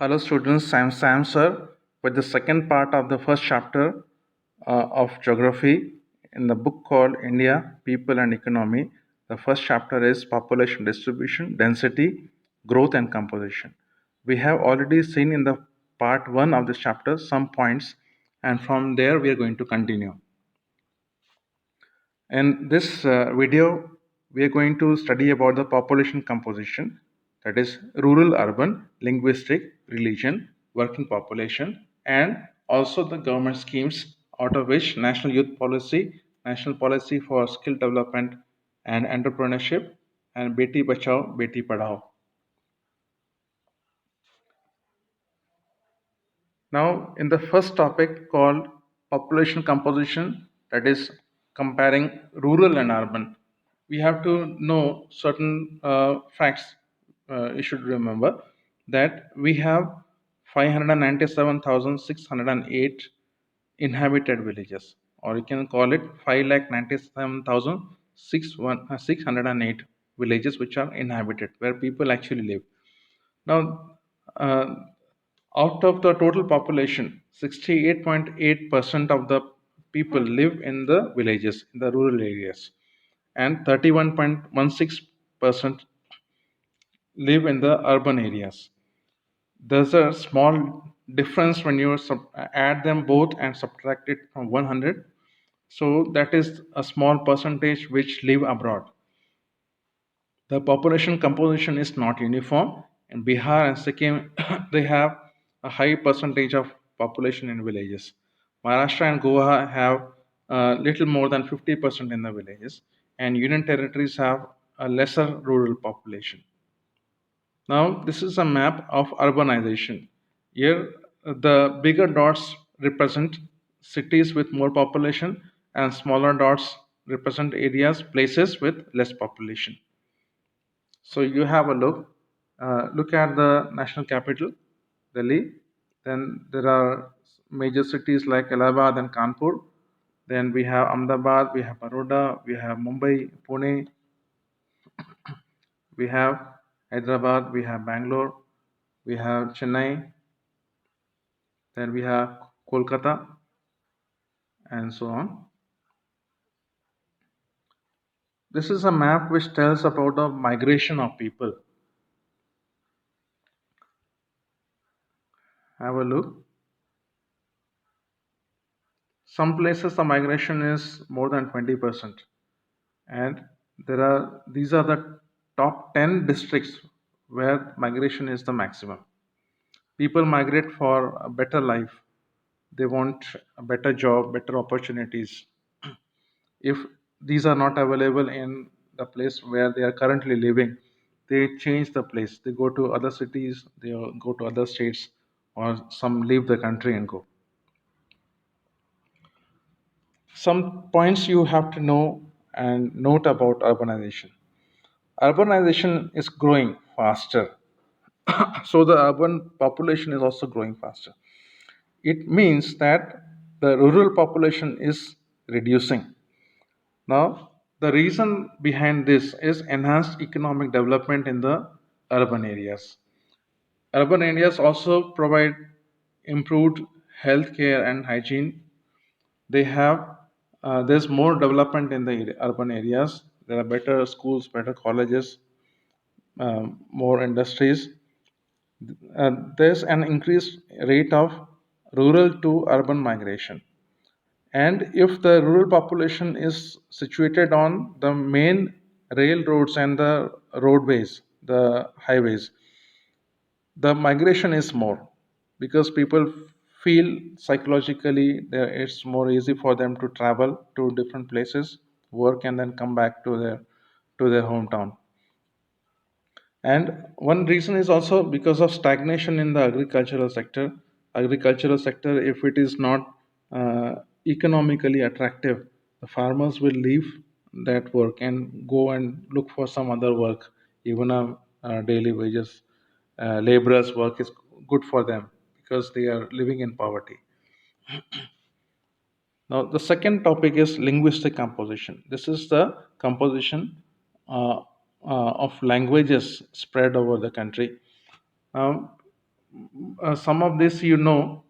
Hello students, I am Sam sir with the second part of the first chapter of geography in the book called India, People and Economy. The first chapter is population distribution, density, growth and composition. We have already seen in the part 1 of this chapter some points, and from there we are going to continue. In this video, we are going to study about the population composition, that is rural, urban, linguistic, religion, working population, and also the government schemes out of which national youth policy, national policy for skill development and entrepreneurship, and Beti Bachao, Beti Padhao. Now, in the first topic called population composition, that is comparing rural and urban, we have to know certain facts. You should remember that we have 597,608 inhabited villages, or you can call it 5,97,608 villages which are inhabited, where people actually live. Now, uh, out of the total population, 68.8% of the people live in the villages, in the rural areas, and 31.16% live in the urban areas. There's a small difference when you add them both and subtract it from 100. So that is a small percentage which live abroad. The population composition is not uniform. In Bihar and Sikkim, they have a high percentage of population in villages. Maharashtra and Goa have a little more than 50% in the villages, and Union territories have a lesser rural population. Now, this is a map of urbanization. Here, the bigger dots represent cities with more population, and smaller dots represent areas, places with less population. So you have a look. Look at the national capital, Delhi. Then there are major cities like Allahabad and Kanpur. Then we have Ahmedabad, we have Baroda, we have Mumbai, Pune, we have Hyderabad, we have Bangalore, we have Chennai, then we have Kolkata, and so on. This is a map which tells about the migration of people. Have a look. Some places the migration is more than 20%, and these are the top 10 districts where migration is the maximum. People migrate for a better life. They want a better job, better opportunities. If these are not available in the place where they are currently living, they change the place. They go to other cities, they go to other states, or some leave the country and go. Some points you have to know and note about urbanization. Urbanization is growing faster, so the urban population is also growing faster. It means that the rural population is reducing. Now, the reason behind this is enhanced economic development in the urban areas. Urban areas also provide improved healthcare and hygiene. They have there's more development in the urban areas. There are better schools, better colleges, more industries. There's an increased rate of rural to urban migration. And if the rural population is situated on the main railroads and the roadways, the highways, the migration is more because people feel psychologically that it's more easy for them to travel to different places, work, and then come back to their hometown. And one reason is also because of stagnation in the agricultural sector. Agricultural sector, if it is not economically attractive, the farmers will leave that work and go and look for some other work. Even a daily wages laborers work is good for them because they are living in poverty. Now, the second topic is linguistic composition. This is the composition of languages spread over the country. Um, some of this you know,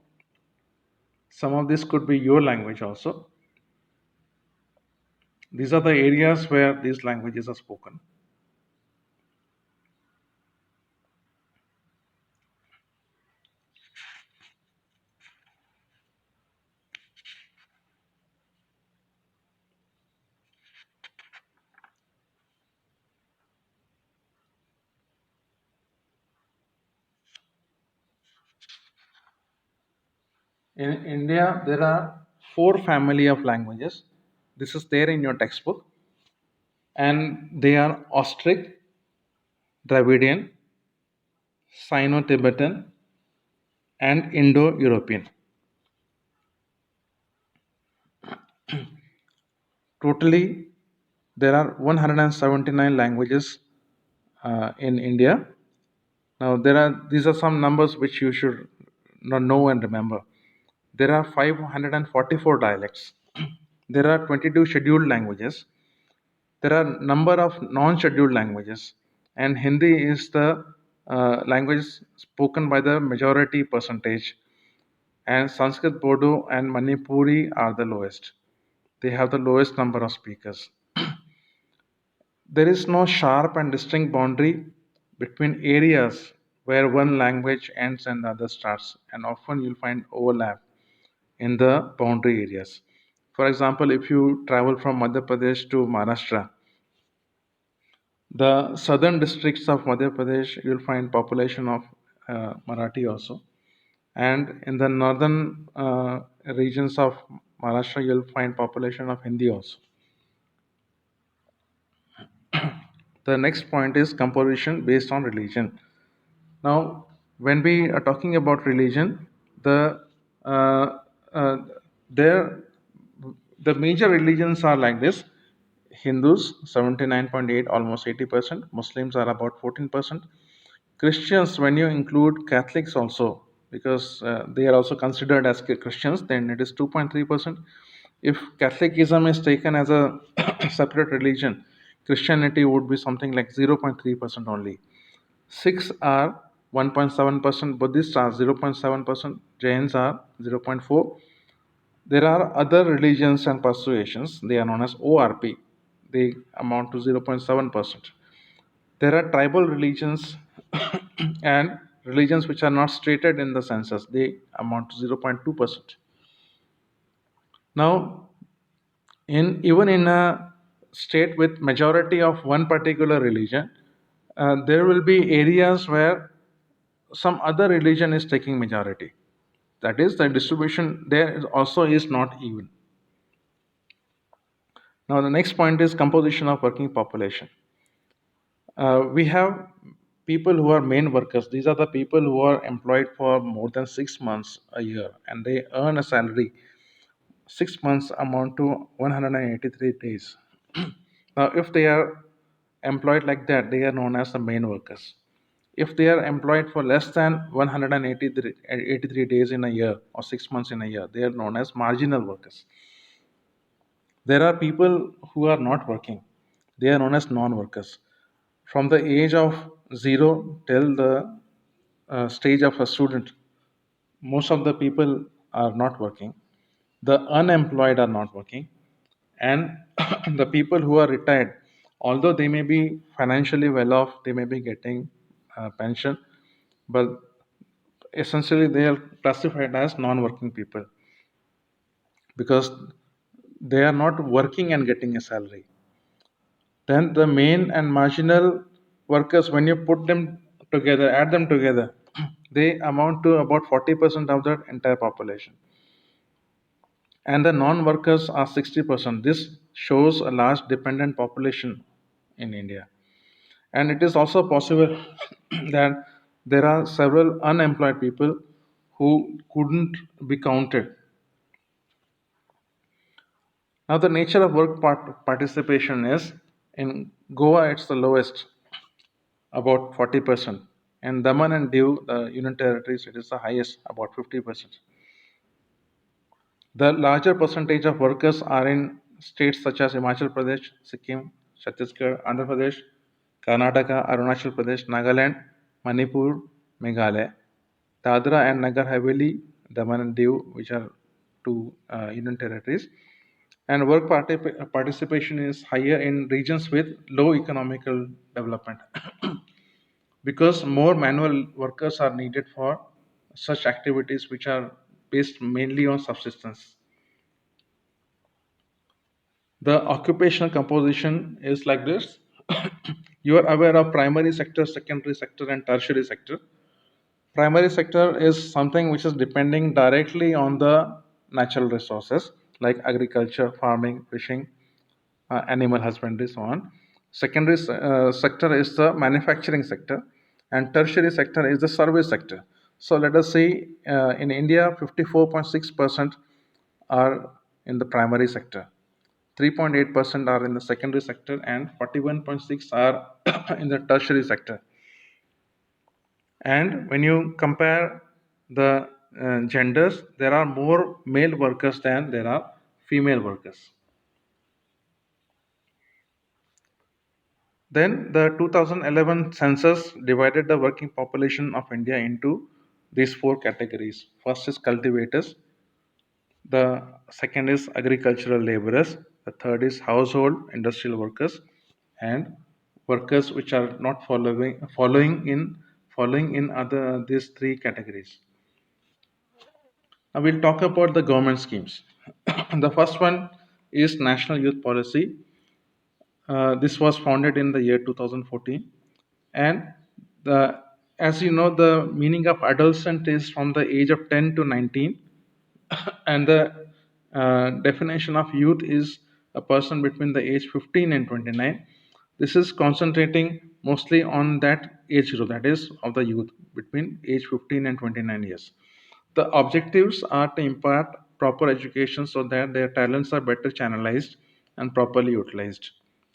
some of this could be your language also. These are the areas where these languages are spoken. In India, there are four family of languages. This is there in your textbook, and they are Austric, Dravidian, Sino-Tibetan, and Indo-European. Totally, there are 179 languages in India. Now, these are some numbers which you should not know and remember. There are 544 dialects. There are 22 scheduled languages. There are number of non-scheduled languages, and Hindi is the language spoken by the majority percentage, and Sanskrit, Bodo, and Manipuri are the lowest. They have the lowest number of speakers. There is no sharp and distinct boundary between areas where one language ends and the other starts, and often you'll find overlap in the boundary areas. For example, if you travel from Madhya Pradesh to Maharashtra, the southern districts of Madhya Pradesh, you'll find population of Marathi also, and in the northern regions of Maharashtra, you'll find population of Hindi also. The next point is composition based on religion. Now, when we are talking about religion, the uh, uh, there the major religions are like this: Hindus 79.8, almost 80%. Muslims are about 14%. Christians, when you include Catholics also, because they are also considered as Christians, then it is 2.3%. If Catholicism is taken as a separate religion, Christianity would be something like 0.3% only. Sikhs are 1.7%, Buddhists are 0.7%, Jains are 0.4. There are other religions and persuasions, they are known as ORP. They amount to 0.7%. There are tribal religions and religions which are not stated in the census, they amount to 0.2%. Now, even in a state with majority of one particular religion, there will be areas where some other religion is taking majority. That is, the distribution there also is not even. Now, the next point is composition of working population. We have people who are main workers. These are the people who are employed for more than 6 months a year, and they earn a salary. 6 months amount to 183 days. Now, if they are employed like that, they are known as the main workers. If they are employed for less than 183 days in a year or 6 months in a year, they are known as marginal workers. There are people who are not working, they are known as non workers. From the age of 0 till the stage of a student, most of the people are not working. The unemployed are not working, and the people who are retired, although they may be financially well off, they may be getting pension, but essentially they are classified as non-working people because they are not working and getting a salary. Then the main and marginal workers, when you put them together, add them together, they amount to about 40% of the entire population. And the non-workers are 60%. This shows a large dependent population in India. And it is also possible that there are several unemployed people who couldn't be counted. Now, the nature of work participation is in Goa, it's the lowest, about 40%. And Daman and Diu, the Union Territories, it is the highest, about 50%. The larger percentage of workers are in states such as Himachal Pradesh, Sikkim, Chhattisgarh, Andhra Pradesh, Karnataka, Arunachal Pradesh, Nagaland, Manipur, Meghalaya. Dadra and Nagar Haveli, Daman and Diu, which are two union territories. And participation is higher in regions with low economical development because more manual workers are needed for such activities which are based mainly on subsistence. The occupational composition is like this. You are aware of primary sector, secondary sector, and tertiary sector. Primary sector is something which is depending directly on the natural resources like agriculture, farming, fishing, animal husbandry, so on. Secondary sector is the manufacturing sector, and tertiary sector is the service sector. So let us see in India, 54.6% are in the primary sector, 3.8% are in the secondary sector, and 41.6 are in the tertiary sector. And when you compare the genders, there are more male workers than there are female workers. Then the 2011 census divided the working population of India into these four categories. First is cultivators, the second is agricultural laborers, the third is household industrial workers, and workers which are not following in other these three categories. Now we'll talk about the government schemes. The first one is National Youth Policy. This was founded in the year 2014, and the as you know, the meaning of adolescent is from the age of 10 to 19, and the definition of youth is a person between the age 15 and 29. This is concentrating mostly on that age group, that is of the youth between age 15 and 29 years. The objectives are to impart proper education so that their talents are better channelized and properly utilized,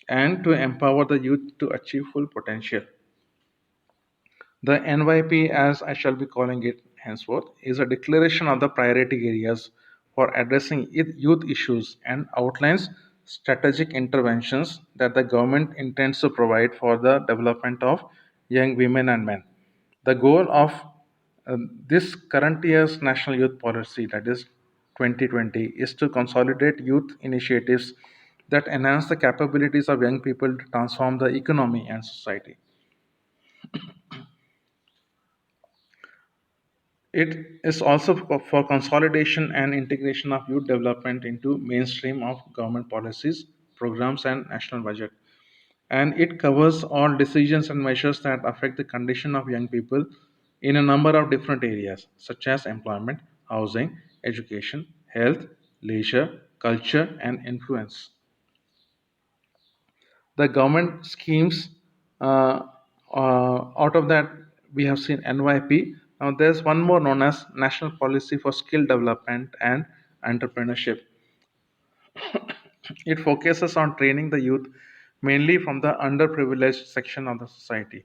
and to empower the youth to achieve full potential. The NYP, as I shall be calling it henceforth, is a declaration of the priority areas for addressing youth issues and outlines strategic interventions that the government intends to provide for the development of young women and men. The goal of this current year's National Youth Policy, that is 2020, is to consolidate youth initiatives that enhance the capabilities of young people to transform the economy and society. It is also for consolidation and integration of youth development into mainstream of government policies, programs, and national budget. And it covers all decisions and measures that affect the condition of young people in a number of different areas, such as employment, housing, education, health, leisure, culture, and influence. The government schemes, out of that we have seen NYP. Now there's one more known as National Policy for Skill Development and Entrepreneurship. It focuses on training the youth mainly from the underprivileged section of the society.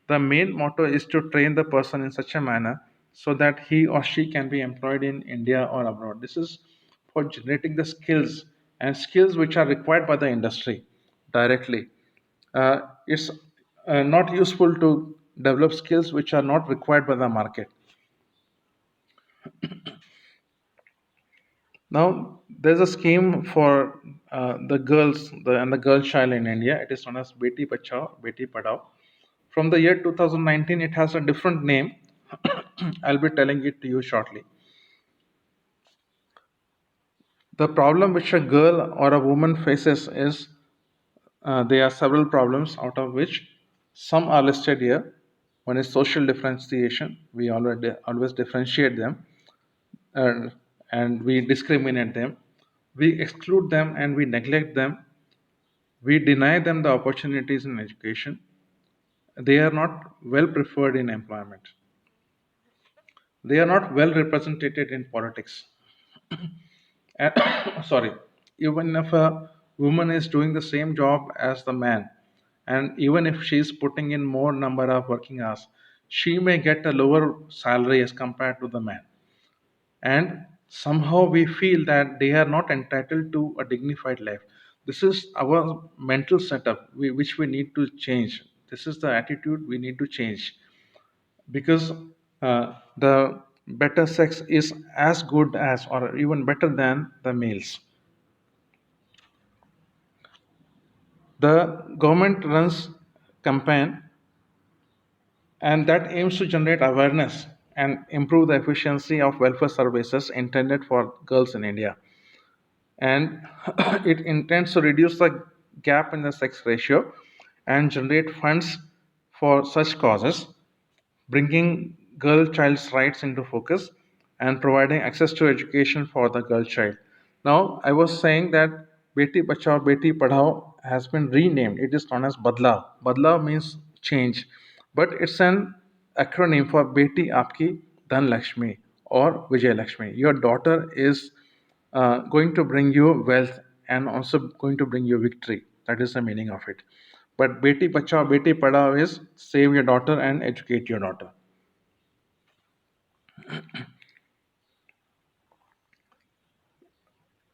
The main motto is to train the person in such a manner so that he or she can be employed in India or abroad. This is for generating the skills and skills which are required by the industry directly. It's not useful to develop skills which are not required by the market. Now, there's a scheme for the girls and the girl child in India. It is known as Beti Bachao, Beti Padhao. From the year 2019, it has a different name. I'll be telling it to you shortly. The problem which a girl or a woman faces is there are several problems, out of which some are listed here. One is social differentiation. We always differentiate them, uh, and we discriminate them. We exclude them and we neglect them. We deny them the opportunities in education. They are not well preferred in employment. They are not well represented in politics. And, sorry, even if a woman is doing the same job as the man, and even if she is putting in more number of working hours, she may get a lower salary as compared to the man. And somehow we feel that they are not entitled to a dignified life. This is our mental setup, which we need to change. This is the attitude we need to change, because the better sex is as good as or even better than the males. The government runs campaign and that aims to generate awareness and improve the efficiency of welfare services intended for girls in India. And it intends to reduce the gap in the sex ratio and generate funds for such causes, bringing girl child's rights into focus and providing access to education for the girl child. Now, I was saying that Beti Bachao Beti Padhao has been renamed. It is known as Badla. Badla means change, but it's an acronym for Beti Aapki Dhan Lakshmi or Vijay Lakshmi. Your daughter is going to bring you wealth and also going to bring you victory. That is the meaning of it. But Beti Bachao Beti Padhao is save your daughter and educate your daughter.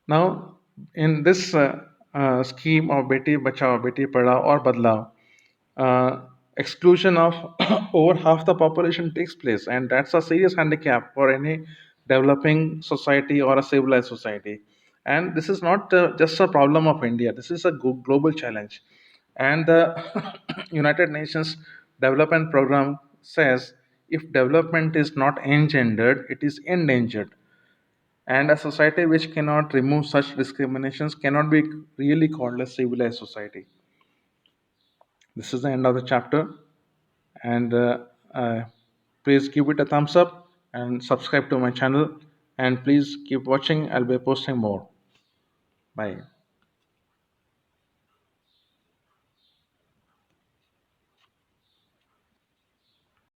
Now, in this scheme of Beti Bachao, Beti Padhao or Badlao, uh, exclusion of over half the population takes place, and that's a serious handicap for any developing society or a civilized society. And this is not just a problem of India, this is a global challenge. And the United Nations Development Program says if development is not engendered, it is endangered, and a society which cannot remove such discriminations cannot be really called a civilized society. This is the end of the chapter, and uh, please give it a thumbs up and subscribe to my channel. And please keep watching, I'll be posting more. Bye.